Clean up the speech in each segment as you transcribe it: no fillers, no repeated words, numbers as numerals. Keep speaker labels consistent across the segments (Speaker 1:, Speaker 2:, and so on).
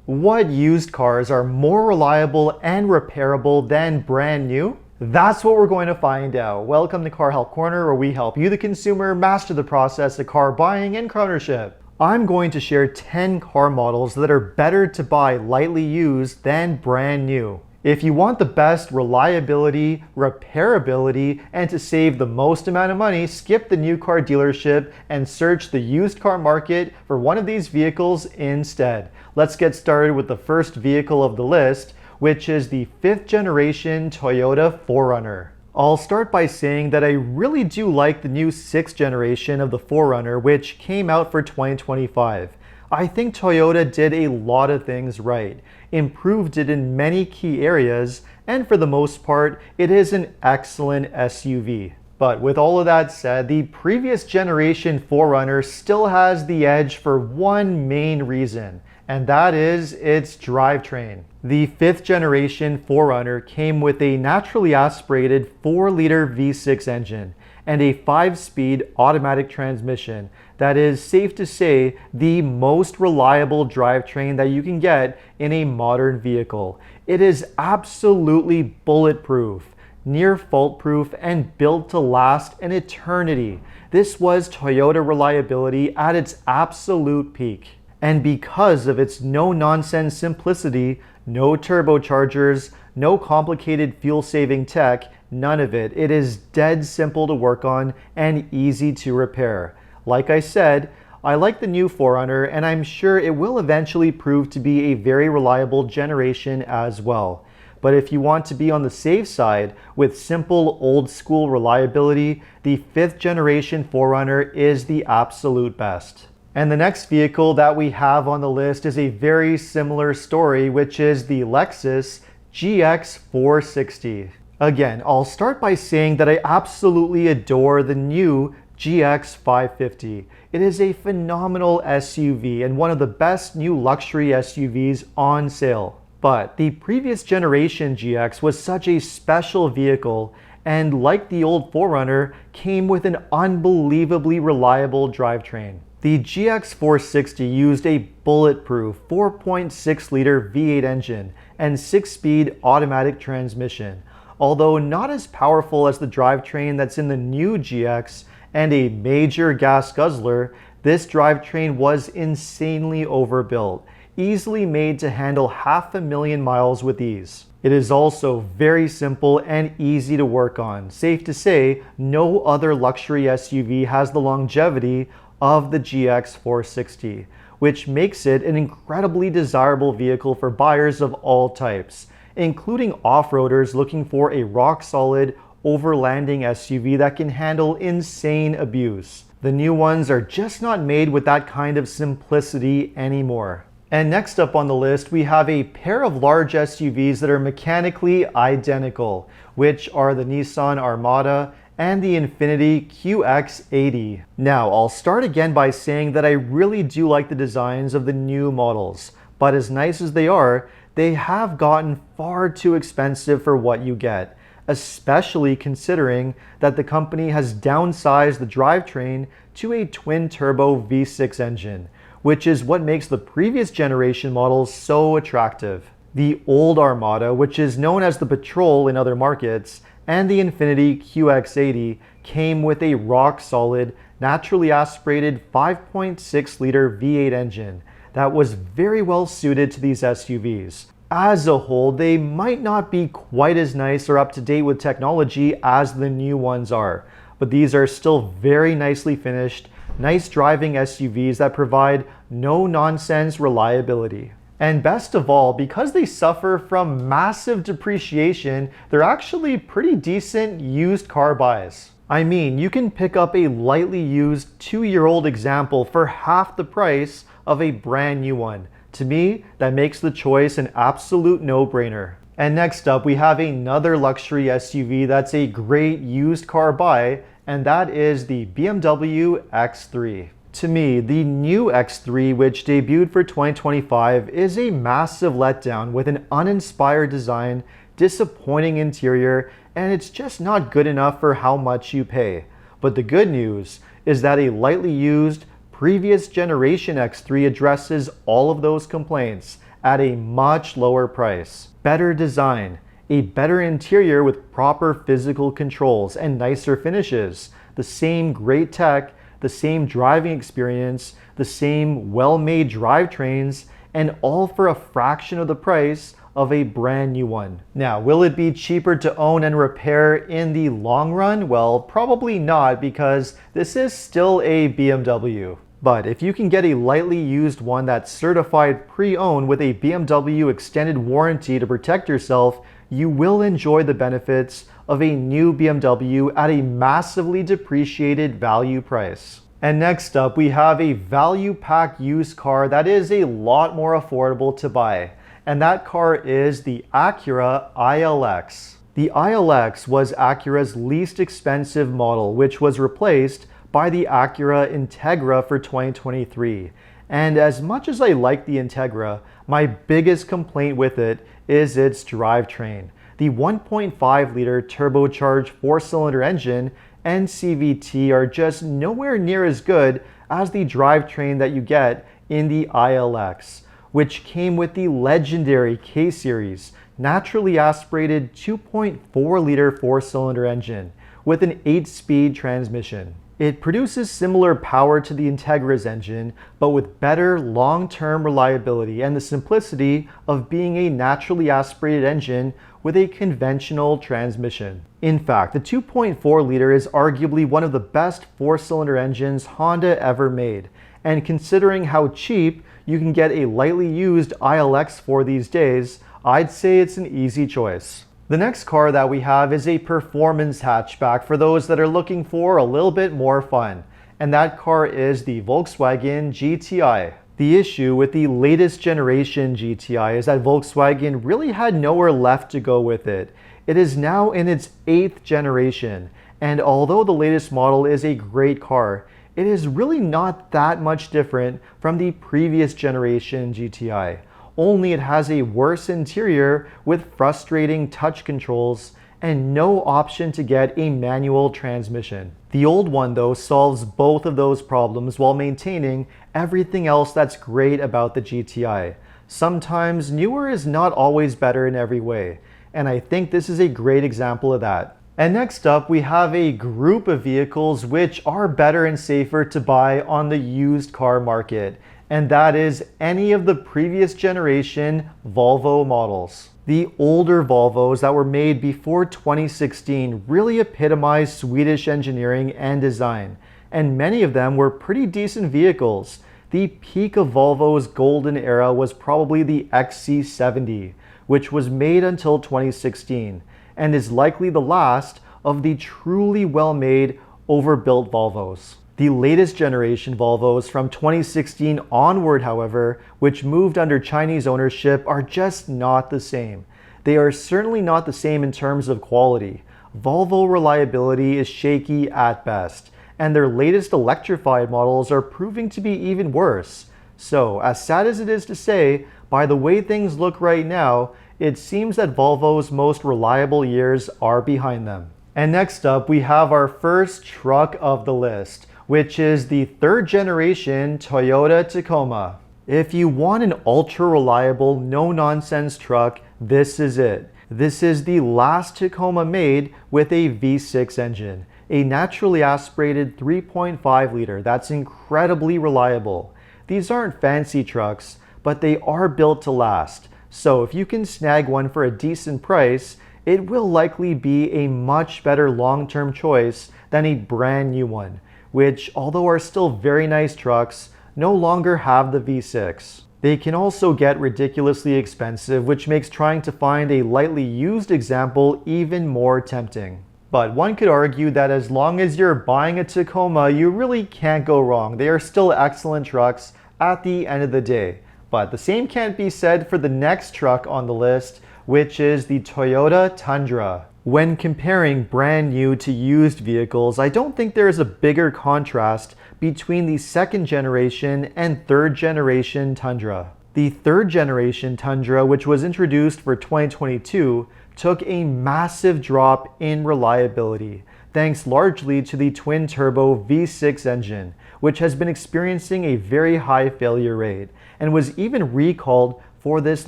Speaker 1: What used cars are more reliable and repairable than brand new? That's what we're going to find out. Welcome to Car Help Corner, where we help you, the consumer, master the process of car buying and car ownership. I'm going to share 10 car models that are better to buy lightly used than brand new. If you want the best reliability, repairability, and to save the most amount of money, skip the new car dealership and search the used car market for one of these vehicles instead. Let's get started with the first vehicle of the list, which is the 5th generation Toyota 4Runner. I'll start by saying that I really do like the new 6th generation of the 4Runner, which came out for 2025. I think Toyota did a lot of things right, improved it in many key areas, and for the most part, it is an excellent SUV. But with all of that said, the previous generation 4Runner still has the edge for one main reason, and that is its drivetrain. The 5th generation 4Runner came with a naturally aspirated 4-liter V6 engine and a 5-speed automatic transmission that is, safe to say, the most reliable drivetrain that you can get in a modern vehicle. It is absolutely bulletproof, near fault-proof, and built to last an eternity. This was Toyota reliability at its absolute peak. And because of its no-nonsense simplicity, no turbochargers, no complicated fuel-saving tech, none of it. It is dead simple to work on and easy to repair. Like I said, I like the new 4Runner, and I'm sure it will eventually prove to be a very reliable generation as well. But if you want to be on the safe side with simple old school reliability, the 5th generation 4Runner is the absolute best. And the next vehicle that we have on the list is a very similar story, which is the Lexus GX 460. Again, I'll start by saying that I absolutely adore the new GX 550. It is a phenomenal SUV and one of the best new luxury SUVs on sale. But the previous generation GX was such a special vehicle, and like the old 4Runner, came with an unbelievably reliable drivetrain. The GX 460 used a bulletproof 4.6-liter V8 engine and 6-speed automatic transmission. Although not as powerful as the drivetrain that's in the new GX and a major gas guzzler, this drivetrain was insanely overbuilt, easily made to handle 500,000 miles with ease. It is also very simple and easy to work on. Safe to say, no other luxury SUV has the longevity of the GX 460, which makes it an incredibly desirable vehicle for buyers of all types, including off-roaders looking for a rock-solid, overlanding SUV that can handle insane abuse. The new ones are just not made with that kind of simplicity anymore. And next up on the list, we have a pair of large SUVs that are mechanically identical, which are the Nissan Armada and the Infiniti QX80. Now, I'll start again by saying that I really do like the designs of the new models, but as nice as they are, they have gotten far too expensive for what you get, especially considering that the company has downsized the drivetrain to a twin-turbo V6 engine, which is what makes the previous generation models so attractive. The old Armada, which is known as the Patrol in other markets, and the Infiniti QX80 came with a rock-solid, naturally aspirated 5.6-liter V8 engine that was very well suited to these SUVs. As a whole, they might not be quite as nice or up to date with technology as the new ones are, but these are still very nicely finished, nice driving SUVs that provide no-nonsense reliability. And best of all, because they suffer from massive depreciation, they're actually pretty decent used car buys. I mean, you can pick up a lightly used 2-year-old example for half the price of a brand new one. To me, that makes the choice an absolute no-brainer. And next up, we have another luxury SUV that's a great used car buy, and that is the BMW X3. To me, the new X3, which debuted for 2025, is a massive letdown with an uninspired design, disappointing interior, and it's just not good enough for how much you pay. But the good news is that a lightly used, previous generation X3 addresses all of those complaints, at a much lower price. Better design, a better interior with proper physical controls and nicer finishes, the same great tech, the same driving experience, the same well-made drivetrains, and all for a fraction of the price of a brand new one. Now, will it be cheaper to own and repair in the long run? Well, probably not, because this is still a BMW. But if you can get a lightly used one that's certified pre-owned with a BMW extended warranty to protect yourself, you will enjoy the benefits of a new BMW at a massively depreciated value price. And next up, we have a value pack used car that is a lot more affordable to buy. And that car is the Acura ILX. The ILX was Acura's least expensive model, which was replaced by the Acura Integra for 2023. And as much as I like the Integra, my biggest complaint with it is its drivetrain. The 1.5-liter turbocharged 4-cylinder engine and CVT are just nowhere near as good as the drivetrain that you get in the ILX, which came with the legendary K-Series naturally aspirated 2.4-liter 4-cylinder engine with an 8-speed transmission. It produces similar power to the Integra's engine, but with better long-term reliability and the simplicity of being a naturally aspirated engine with a conventional transmission. In fact, the 2.4-liter is arguably one of the best 4-cylinder engines Honda ever made, and considering how cheap you can get a lightly used ILX for these days, I'd say it's an easy choice. The next car that we have is a performance hatchback for those that are looking for a little bit more fun, and that car is the Volkswagen GTI. The issue with the latest generation GTI is that Volkswagen really had nowhere left to go with it. It is now in its 8th generation, and although the latest model is a great car, it is really not that much different from the previous generation GTI. Only it has a worse interior with frustrating touch controls and no option to get a manual transmission. The old one though solves both of those problems while maintaining everything else that's great about the GTI. Sometimes newer is not always better in every way, and I think this is a great example of that. And next up, we have a group of vehicles which are better and safer to buy on the used car market, and that is any of the previous generation Volvo models. The older Volvos that were made before 2016 really epitomize Swedish engineering and design, and many of them were pretty decent vehicles. The peak of Volvo's golden era was probably the XC70, which was made until 2016, and is likely the last of the truly well-made, overbuilt Volvos. The latest generation Volvos from 2016 onward, however, which moved under Chinese ownership, are just not the same. They are certainly not the same in terms of quality. Volvo reliability is shaky at best, and their latest electrified models are proving to be even worse. So, as sad as it is to say, by the way things look right now, it seems that Volvo's most reliable years are behind them. And next up, we have our first truck of the list, which is the 3rd generation Toyota Tacoma. If you want an ultra reliable, no-nonsense truck, this is it. This is the last Tacoma made with a V6 engine, a naturally aspirated 3.5 liter that's incredibly reliable. These aren't fancy trucks, but they are built to last. So if you can snag one for a decent price, it will likely be a much better long-term choice than a brand new one, which, although are still very nice trucks, no longer have the V6. They can also get ridiculously expensive, which makes trying to find a lightly used example even more tempting. But one could argue that as long as you're buying a Tacoma, you really can't go wrong. They are still excellent trucks at the end of the day. But the same can't be said for the next truck on the list, which is the Toyota Tundra. When comparing brand new to used vehicles, I don't think there is a bigger contrast between the 2nd generation and 3rd generation Tundra. The 3rd generation Tundra, which was introduced for 2022, took a massive drop in reliability, thanks largely to the twin-turbo V6 engine, which has been experiencing a very high failure rate, and was even recalled for this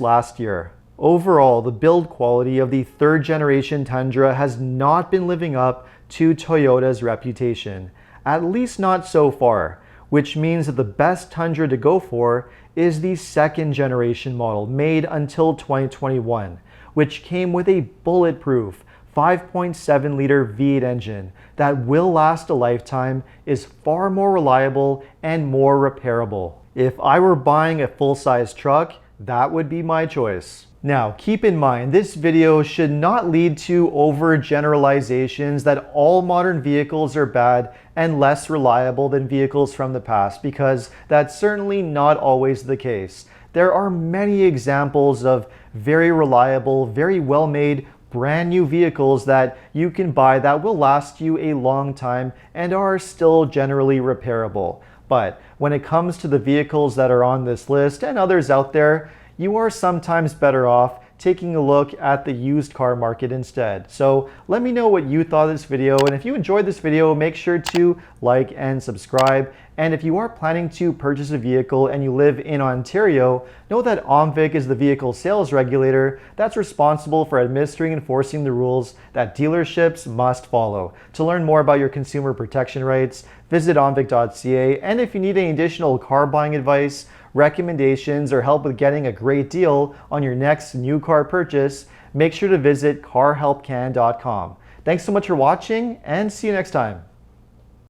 Speaker 1: last year. Overall, the build quality of the third generation Tundra has not been living up to Toyota's reputation, at least not so far, which means that the best Tundra to go for is the second generation model made until 2021, which came with a bulletproof 5.7 liter V8 engine that will last a lifetime, is far more reliable and more repairable. If I were buying a full-size truck, that would be my choice. Now, keep in mind, this video should not lead to overgeneralizations that all modern vehicles are bad and less reliable than vehicles from the past, because that's certainly not always the case. There are many examples of very reliable, very well-made, brand new vehicles that you can buy that will last you a long time and are still generally repairable. But when it comes to the vehicles that are on this list and others out there, you are sometimes better off taking a look at the used car market instead. So let me know what you thought of this video, and if you enjoyed this video, make sure to like and subscribe. And if you are planning to purchase a vehicle and you live in Ontario, know that OMVIC is the vehicle sales regulator that's responsible for administering and enforcing the rules that dealerships must follow. To learn more about your consumer protection rights, visit omvic.ca, and if you need any additional car buying advice, recommendations, or help with getting a great deal on your next new car purchase, make sure to visit carhelpcan.com. Thanks so much for watching, and see you next time.